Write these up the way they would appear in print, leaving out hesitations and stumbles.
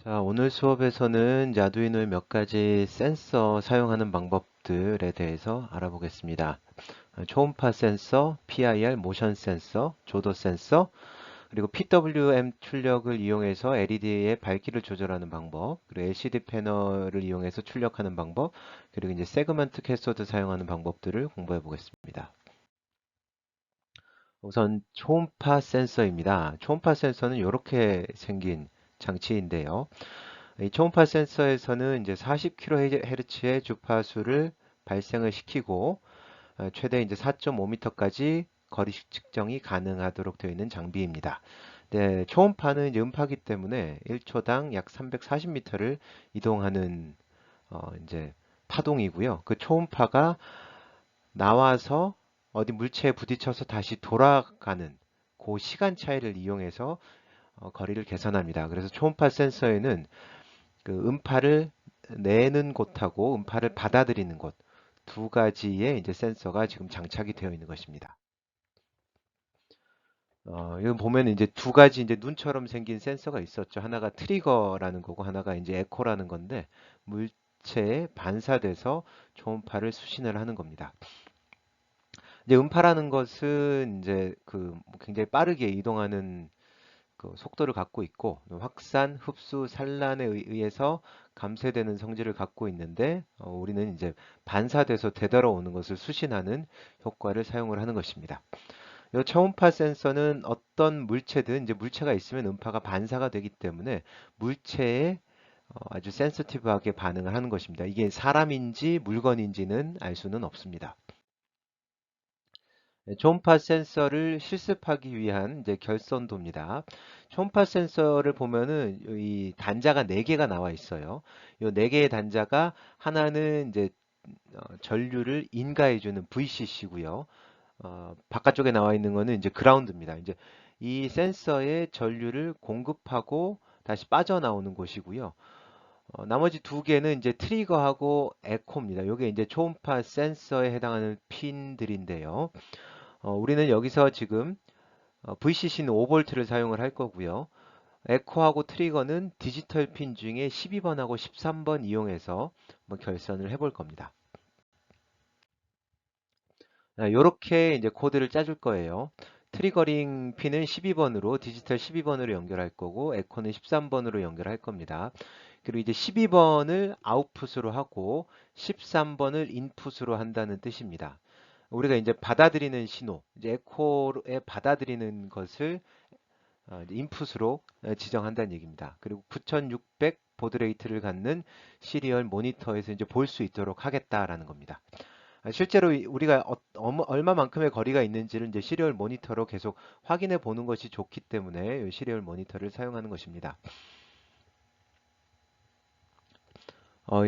자, 오늘 수업에서는 이제 아두이노의 몇 가지 센서 사용하는 방법들에 대해서 알아보겠습니다. 초음파 센서, PIR 모션 센서, 조도 센서, 그리고 PWM 출력을 이용해서 LED의 밝기를 조절하는 방법, 그리고 LCD 패널을 이용해서 출력하는 방법, 그리고 이제 세그먼트 캐소드 사용하는 방법들을 공부해 보겠습니다. 우선 초음파 센서입니다. 초음파 센서는 이렇게 생긴 장치인데요. 이 초음파 센서에서는 이제 40kHz의 주파수를 발생을 시키고 최대 이제 4.5m까지 거리 측정이 가능하도록 되어 있는 장비입니다. 네, 초음파는 이제 음파기 때문에 1초당 약 340m를 이동하는 이제 파동이고요. 그 초음파가 나와서 어디 물체에 부딪혀서 다시 돌아가는 그 시간 차이를 이용해서 거리를 계산합니다. 그래서 초음파 센서에는 그 음파를 내는 곳하고 음파를 받아들이는 곳 두 가지의 이제 센서가 지금 장착이 되어 있는 것입니다. 이건 보면 이제 두 가지 이제 눈처럼 생긴 센서가 있었죠. 하나가 트리거라는 거고 하나가 이제 에코라는 건데 물체에 반사돼서 초음파를 수신을 하는 겁니다. 이제 음파라는 것은 이제 뭐 굉장히 빠르게 이동하는 그 속도를 갖고 있고 확산, 흡수, 산란에 의해서 감쇄되는 성질을 갖고 있는데 우리는 이제 반사돼서 되돌아오는 것을 수신하는 효과를 사용을 하는 것입니다. 이 초음파 센서는 어떤 물체든 이제 물체가 있으면 음파가 반사가 되기 때문에 물체에 아주 센시티브하게 반응을 하는 것입니다. 이게 사람인지 물건인지는 알 수는 없습니다. 네, 초음파 센서를 실습하기 위한 이제 결선도입니다. 초음파 센서를 보면은 이 단자가 4개가 나와 있어요. 이 4개의 단자가 하나는 이제 전류를 인가해주는 VCC고요. 바깥쪽에 나와 있는 거는 이제 그라운드입니다. 이제 이 센서에 전류를 공급하고 다시 빠져나오는 곳이고요. 나머지 2개는 이제 트리거하고 에코입니다. 이게 이제 초음파 센서에 해당하는 핀들인데요. 우리는 여기서 지금 VCC는 5V를 사용을 할 거고요. 에코하고 트리거는 디지털 핀 중에 12번하고 13번 이용해서 한번 결선을 해볼 겁니다. 이렇게 이제 코드를 짜줄 거예요. 트리거링 핀은 12번으로 디지털 12번으로 연결할 거고 에코는 13번으로 연결할 겁니다. 그리고 이제 12번을 아웃풋으로 하고 13번을 인풋으로 한다는 뜻입니다. 우리가 이제 받아들이는 신호, 이제 에코에 받아들이는 것을 이제 인풋으로 지정한다는 얘기입니다. 그리고 9600 보드레이트를 갖는 시리얼 모니터에서 이제 볼 수 있도록 하겠다라는 겁니다. 실제로 우리가 얼마만큼의 거리가 있는지를 이제 시리얼 모니터로 계속 확인해 보는 것이 좋기 때문에 시리얼 모니터를 사용하는 것입니다.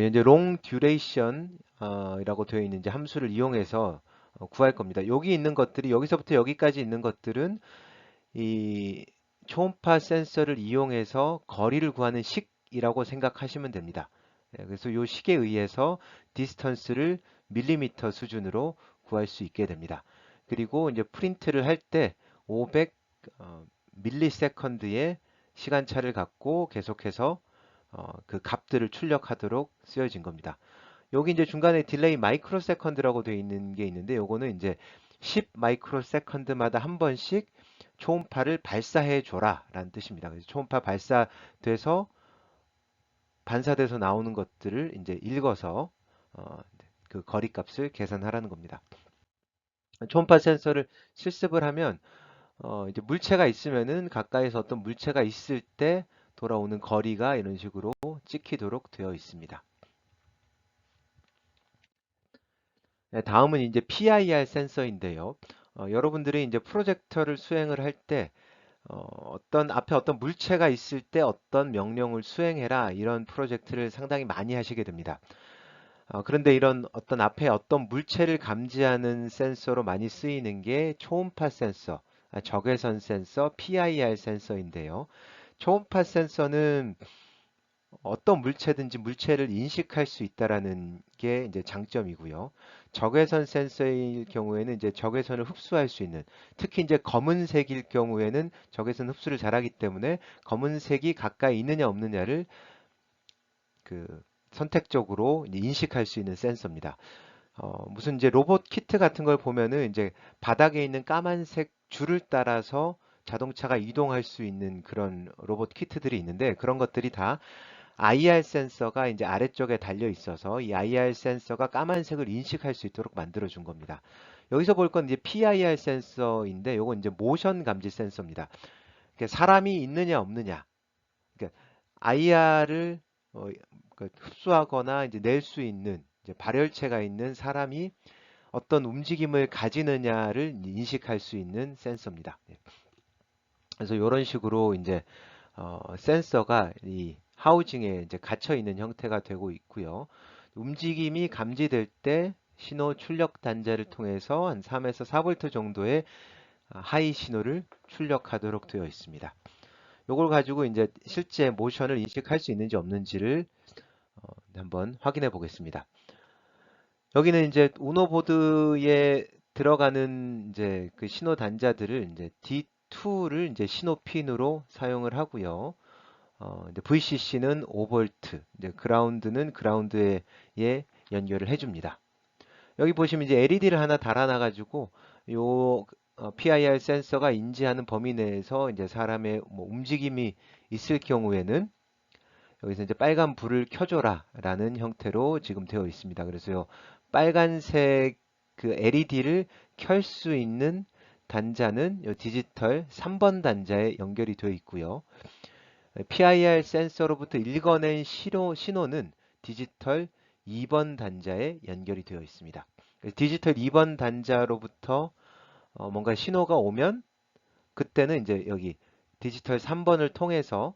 이제 롱 듀레이션 이라고 되어 있는 이제 함수를 이용해서 구할 겁니다. 여기 있는 것들이 여기서부터 여기까지 있는 것들은 이 초음파 센서를 이용해서 거리를 구하는 식이라고 생각하시면 됩니다. 그래서 이 식에 의해서 디스턴스를 밀리미터 수준으로 구할 수 있게 됩니다. 그리고 이제 프린트를 할 때 500 밀리세컨드의 시간차를 갖고 계속해서 그 값들을 출력하도록 쓰여진 겁니다. 여기 이제 중간에 딜레이 마이크로 세컨드라고 되어 있는 게 있는데 요거는 이제 10 마이크로 세컨드마다 한 번씩 초음파를 발사해 줘라 라는 뜻입니다. 그래서 초음파 발사돼서 반사돼서 나오는 것들을 이제 읽어서 그 거리 값을 계산하라는 겁니다. 초음파 센서를 실습을 하면 이제 물체가 있으면은 가까이서 어떤 물체가 있을 때 돌아오는 거리가 이런 식으로 찍히도록 되어 있습니다. 네, 다음은 이제 PIR 센서인데요. 여러분들이 이제 프로젝터를 수행을 할 때 어떤 앞에 어떤 물체가 있을 때 어떤 명령을 수행해라 이런 프로젝트를 상당히 많이 하시게 됩니다. 그런데 이런 어떤 앞에 어떤 물체를 감지하는 센서로 많이 쓰이는 게 초음파 센서, 적외선 센서, PIR 센서인데요. 초음파 센서는 어떤 물체든지 물체를 인식할 수 있다라는 게 이제 장점이고요. 적외선 센서일 경우에는 이제 적외선을 흡수할 수 있는, 특히 이제 검은색일 경우에는 적외선 흡수를 잘하기 때문에 검은색이 가까이 있느냐 없느냐를 그 선택적으로 이제 인식할 수 있는 센서입니다. 무슨 이제 로봇 키트 같은 걸 보면은 이제 바닥에 있는 까만색 줄을 따라서 자동차가 이동할 수 있는 그런 로봇 키트들이 있는데, 그런 것들이 다 IR 센서가 이제 아래쪽에 달려 있어서 이 IR 센서가 까만색을 인식할 수 있도록 만들어 준 겁니다. 여기서 볼 건 이제 PIR 센서인데, 요건 이제 모션 감지 센서입니다. 사람이 있느냐 없느냐, 그러니까 IR을 흡수하거나 이제 낼 수 있는 이제 발열체가 있는 사람이 어떤 움직임을 가지느냐를 인식할 수 있는 센서입니다. 그래서 이런 식으로 이제 센서가 이 하우징에 이제 갇혀 있는 형태가 되고 있고요. 움직임이 감지될 때 신호 출력 단자를 통해서 한 3에서 4V 정도의 하이 신호를 출력하도록 되어 있습니다. 이걸 가지고 이제 실제 모션을 인식할 수 있는지 없는지를 한번 확인해 보겠습니다. 여기는 이제 우노 보드에 들어가는 이제 그 신호 단자들을 이제 D2를 이제 신호 핀으로 사용을 하고요. 이제 VCC는 5V, 이제 그라운드는 그라운드에 연결을 해줍니다. 여기 보시면 이제 LED를 하나 달아놔가지고 요 PIR 센서가 인지하는 범위 내에서 이제 사람의 뭐 움직임이 있을 경우에는 여기서 이제 빨간 불을 켜줘라 라는 형태로 지금 되어 있습니다. 그래서 요 빨간색 그 LED를 켤 수 있는 단자는 요 디지털 3번 단자에 연결이 되어 있고요. PIR 센서로부터 읽어낸 신호는 디지털 2번 단자에 연결이 되어 있습니다. 디지털 2번 단자로부터 뭔가 신호가 오면 그때는 이제 여기 디지털 3번을 통해서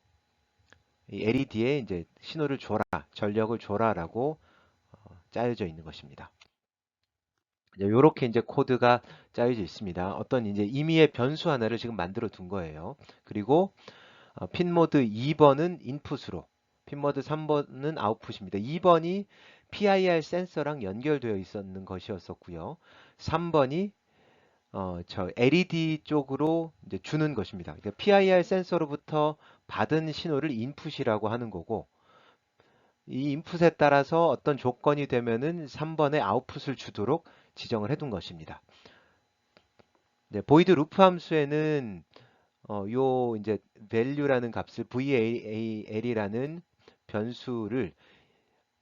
이 LED에 이제 신호를 줘라, 전력을 줘라라고 짜여져 있는 것입니다. 이렇게 이제 코드가 짜여져 있습니다. 어떤 이제 임의의 변수 하나를 지금 만들어 둔 거예요. 그리고 핀 모드 2번은 인풋으로, 핀 모드 3번은 아웃풋입니다. 2번이 PIR 센서랑 연결되어 있었는 것이었었고요. 3번이 저 LED 쪽으로 이제 주는 것입니다. 그러니까 PIR 센서로부터 받은 신호를 인풋이라고 하는 거고, 이 인풋에 따라서 어떤 조건이 되면은 3번에 아웃풋을 주도록 지정을 해둔 것입니다. 네, 보이드 루프 함수에는 요 이제 value라는 값을 val이라는 변수를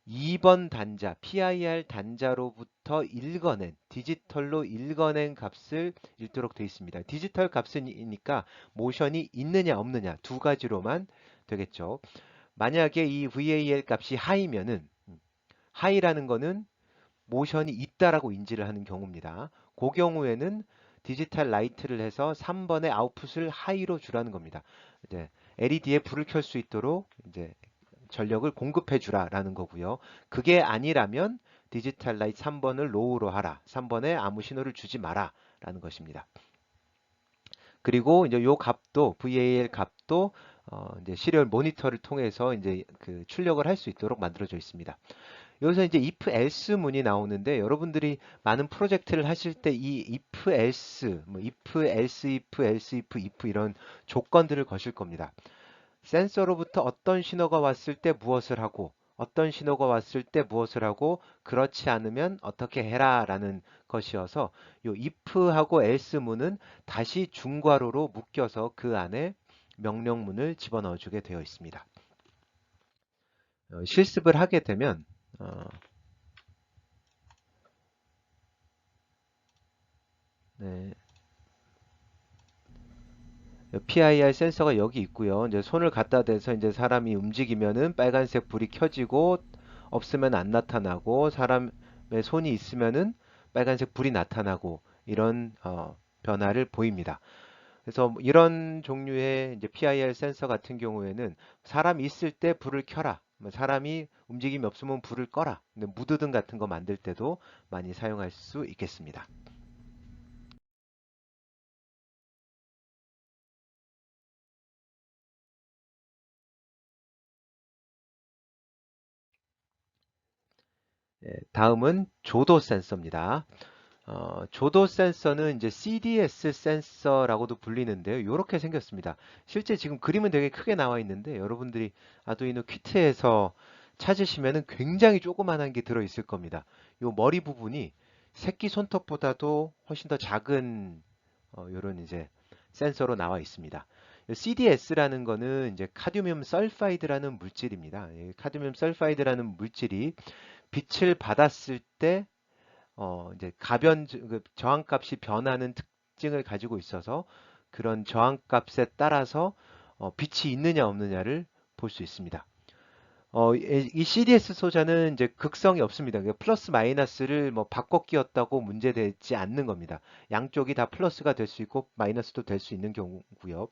2번 단자, PIR 단자로부터 읽어낸, 디지털로 읽어낸 값을 읽도록 되어 있습니다. 디지털 값이니까 모션이 있느냐 없느냐 두 가지로만 되겠죠. 만약에 이 VAL 값이 하이면은, 하이라는 거는 모션이 있다라고 인지를 하는 경우입니다. 그 경우에는 디지털 라이트를 해서 3번의 아웃풋을 하이로 주라는 겁니다. 이제 LED에 불을 켤 수 있도록 이제 전력을 공급해 주라라는 거고요. 그게 아니라면 디지털 라이트 3번을 로우로 하라. 3번에 아무 신호를 주지 마라라는 것입니다. 그리고 이제 요 값도 VAL 값도 이제 시리얼 모니터를 통해서 이제 그 출력을 할 수 있도록 만들어져 있습니다. 여기서 이제 if else 문이 나오는데, 여러분들이 많은 프로젝트를 하실 때 이 if else, 뭐 if else if else if 이런 조건들을 거실 겁니다. 센서로부터 어떤 신호가 왔을 때 무엇을 하고, 어떤 신호가 왔을 때 무엇을 하고, 그렇지 않으면 어떻게 해라 라는 것이어서 요 if하고 else 문은 다시 중괄호로 묶여서 그 안에 명령문을 집어넣어 주게 되어 있습니다. 실습을 하게 되면 네, PIR 센서가 여기 있고요. 이제 손을 갖다 대서 이제 사람이 움직이면은 빨간색 불이 켜지고, 없으면 안 나타나고, 사람의 손이 있으면은 빨간색 불이 나타나고, 이런 변화를 보입니다. 그래서 이런 종류의 이제 PIR 센서 같은 경우에는 사람이 있을 때 불을 켜라, 뭐 사람이 움직임이 없으면 불을 꺼라, 근데 무드등 같은 거 만들 때도 많이 사용할 수 있겠습니다. 다음은 조도 센서입니다. 조도 센서는 이제 CDS 센서라고도 불리는데요. 이렇게 생겼습니다. 실제 지금 그림은 되게 크게 나와 있는데 여러분들이 아두이노 퀴트에서 찾으시면은 굉장히 조그만한 게 들어 있을 겁니다. 이 머리 부분이 새끼 손톱보다도 훨씬 더 작은 이런 이제 센서로 나와 있습니다. CDS라는 거는 이제 카드뮴 설파이드라는 물질입니다. 카드뮴 설파이드라는 물질이 빛을 받았을 때 이제 그 저항값이 변하는 특징을 가지고 있어서 그런 저항값에 따라서 빛이 있느냐 없느냐를 볼 수 있습니다. 이 CDS 소자는 이제 극성이 없습니다. 그러니까 플러스 마이너스를 뭐 바꿔 끼웠다고 문제되지 않는 겁니다. 양쪽이 다 플러스가 될 수 있고 마이너스도 될 수 있는 경우고요.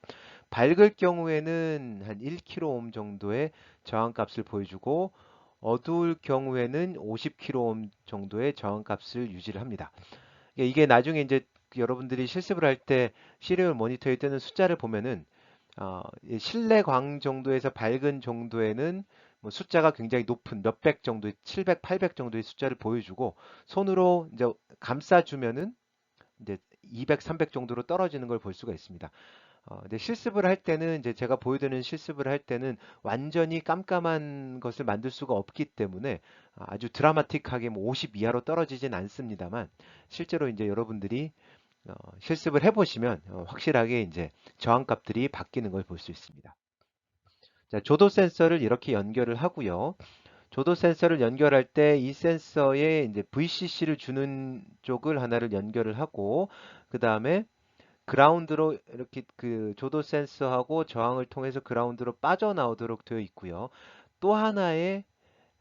밝을 경우에는 한 1kΩ 정도의 저항값을 보여주고 어두울 경우에는 50kΩ 정도의 저항값을 유지를 합니다. 이게 나중에 이제 여러분들이 실습을 할 때 시리얼 모니터에 뜨는 숫자를 보면은 이 실내 광 정도에서 밝은 정도에는 뭐 숫자가 굉장히 높은 몇백 정도의 700, 800 정도의 숫자를 보여주고 손으로 이제 감싸주면은 이제 200, 300 정도로 떨어지는 걸 볼 수가 있습니다. 근데 실습을 할 때는 이제 제가 보여드리는 실습을 할 때는 완전히 깜깜한 것을 만들 수가 없기 때문에 아주 드라마틱하게 뭐 50 이하로 떨어지진 않습니다만 실제로 이제 여러분들이 실습을 해보시면 확실하게 이제 저항값들이 바뀌는 걸 볼 수 있습니다. 자, 조도 센서를 이렇게 연결을 하고요. 조도 센서를 연결할 때 이 센서에 이제 VCC를 주는 쪽을 하나를 연결을 하고 그 다음에 그라운드로 이렇게 그 조도 센서하고 저항을 통해서 그라운드로 빠져나오도록 되어 있고요. 또 하나의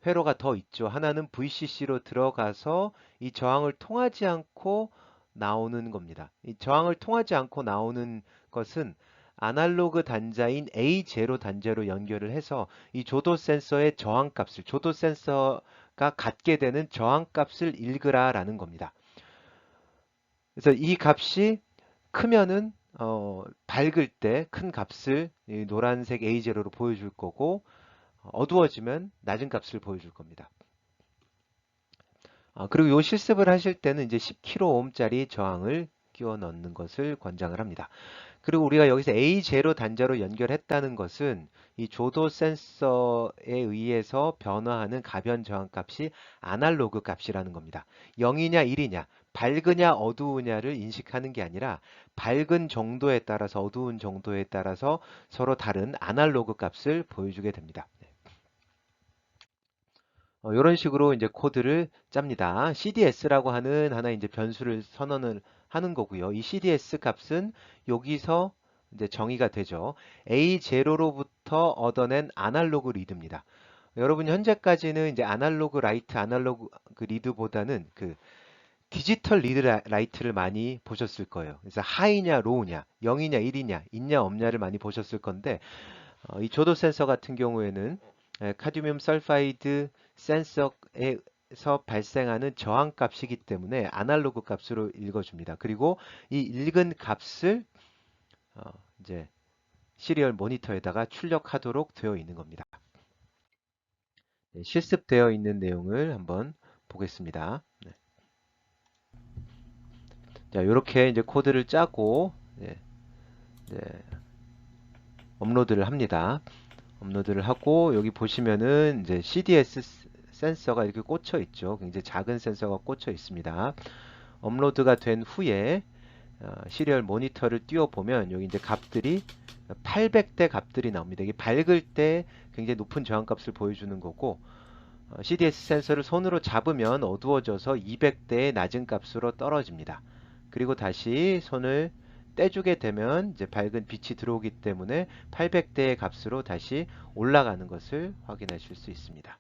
회로가 더 있죠. 하나는 VCC로 들어가서 이 저항을 통하지 않고 나오는 겁니다. 이 저항을 통하지 않고 나오는 것은 아날로그 단자인 A0 단자로 연결을 해서 이 조도 센서의 저항값을, 조도 센서가 갖게 되는 저항값을 읽으라라는 겁니다. 그래서 이 값이 크면은 밝을 때 큰 값을 이 노란색 A0로 보여줄 거고 어두워지면 낮은 값을 보여줄 겁니다. 그리고 이 실습을 하실 때는 이제 10kΩ짜리 저항을 끼워 넣는 것을 권장을 합니다. 그리고 우리가 여기서 A0 단자로 연결했다는 것은 이 조도 센서에 의해서 변화하는 가변 저항 값이 아날로그 값이라는 겁니다. 0이냐 1이냐, 밝으냐 어두우냐를 인식하는 게 아니라 밝은 정도에 따라서 어두운 정도에 따라서 서로 다른 아날로그 값을 보여주게 됩니다. 이런 식으로 이제 코드를 짭니다. CDS라고 하는 하나 이제 변수를 선언을 하는 거고요. 이 CDS 값은 여기서 이제 정의가 되죠. A0로부터 얻어낸 아날로그 리드입니다. 여러분 현재까지는 이제 아날로그 라이트, 아날로그 리드보다는 그 디지털 리드 라이트를 많이 보셨을 거예요. 그래서 하이냐, 로우냐, 0이냐, 1이냐, 있냐, 없냐를 많이 보셨을 건데 이 조도 센서 같은 경우에는 카드뮴 설파이드 센서에서 발생하는 저항 값이기 때문에 아날로그 값으로 읽어줍니다. 그리고 이 읽은 값을 이제 시리얼 모니터에다가 출력하도록 되어 있는 겁니다. 네, 실습되어 있는 내용을 한번 보겠습니다. 네. 자, 이렇게 이제 코드를 짜고 네, 네, 업로드를 합니다. 업로드를 하고 여기 보시면은 이제 CDS 센서가 이렇게 꽂혀 있죠. 굉장히 작은 센서가 꽂혀 있습니다. 업로드가 된 후에 시리얼 모니터를 띄워 보면 여기 이제 값들이 800대 값들이 나옵니다. 이게 밝을 때 굉장히 높은 저항값을 보여주는 거고 CDS 센서를 손으로 잡으면 어두워져서 200대의 낮은 값으로 떨어집니다. 그리고 다시 손을 떼주게 되면 이제 밝은 빛이 들어오기 때문에 800대의 값으로 다시 올라가는 것을 확인하실 수 있습니다.